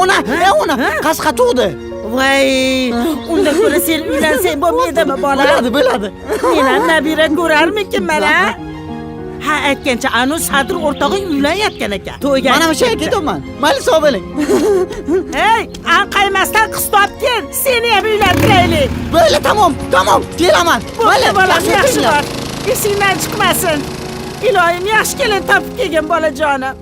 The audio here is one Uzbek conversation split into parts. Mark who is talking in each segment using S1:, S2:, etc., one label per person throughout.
S1: Ona qasqa tug'di.
S2: Voy, unda ko'ra sen uylansang bo'lmaydimi bola?
S1: Bo'ladi.
S2: Men ham nabira ko'rarmikinman a? Ha, aytgancha anu Sadir o'rtog'ing uylanayotgan ekan. To'yga.
S1: Mana o'sha ketaman. Mayli sog' bo'ling.
S2: Hey, anqaymasdan qiz topgin. Seni ham uylantiraylik.
S1: Bo'ldi, tamom. Kelaman.
S2: Mayli, bolam yaxshi bor. Esingdan chiqmasin. Iloyim yaxshi kelin topib kelgin bolajonim.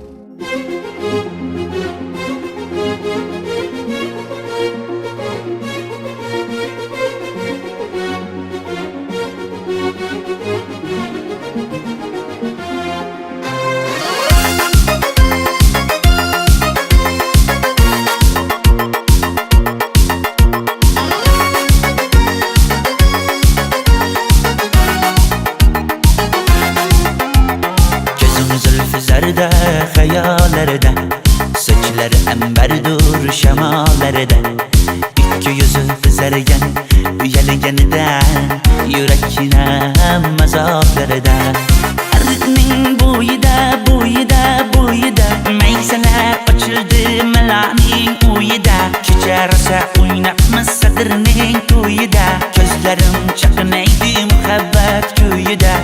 S3: Zarda hayallarda, sochlari ambardur shamollarda, ikki yuzi qizargan uyalganidan, yurakkinam azoblarida. Arqning bo'yida maysalar ochildi malaning uyida. Kecha rosa o'ynabmiz Sadirning to'yida, ko'zlarim chaqnaydi muhabbat kuyida.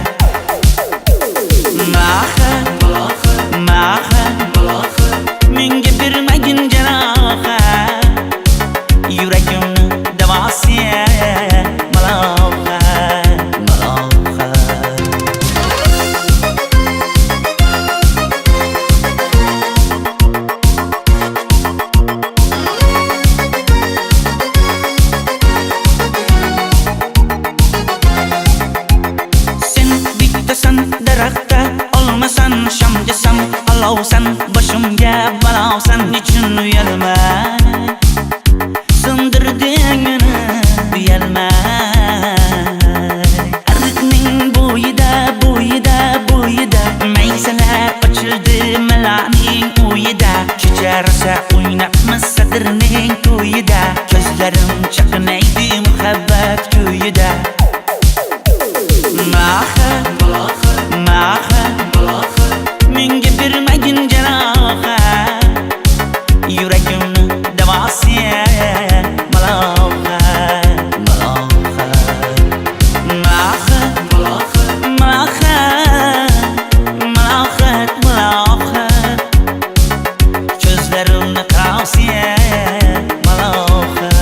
S3: Menga bermagin jarohat, yuragimni davosiya malohat. Sen bittasan daraxtda, olmasan shamgasan, olovsan boshimga balosan. Nechun uyalmay sindirding meni, uyalmay. Arqning bo'yida maysalar ochildi malaning uyida. Kecha rosa o'ynabmiz Sadirning to'yida, ko'zlarim chaqnaydi muhabbat kuyida. Menga bermagin jarohat, yuragimni davosiya malohat. Ko'zlarimni qarosiya malohat.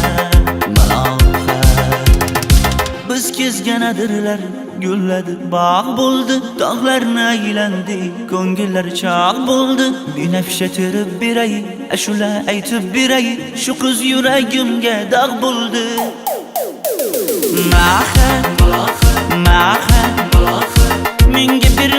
S3: Biz kezgan adirlar gulladi, bog' bo'ldi, tog'larni aylandi, ko'ngillar chog' bo'ldi. Binafsha terib beray, ashula aytib beray, shu qiz yuragimga dog' bo'ldi. Menga bir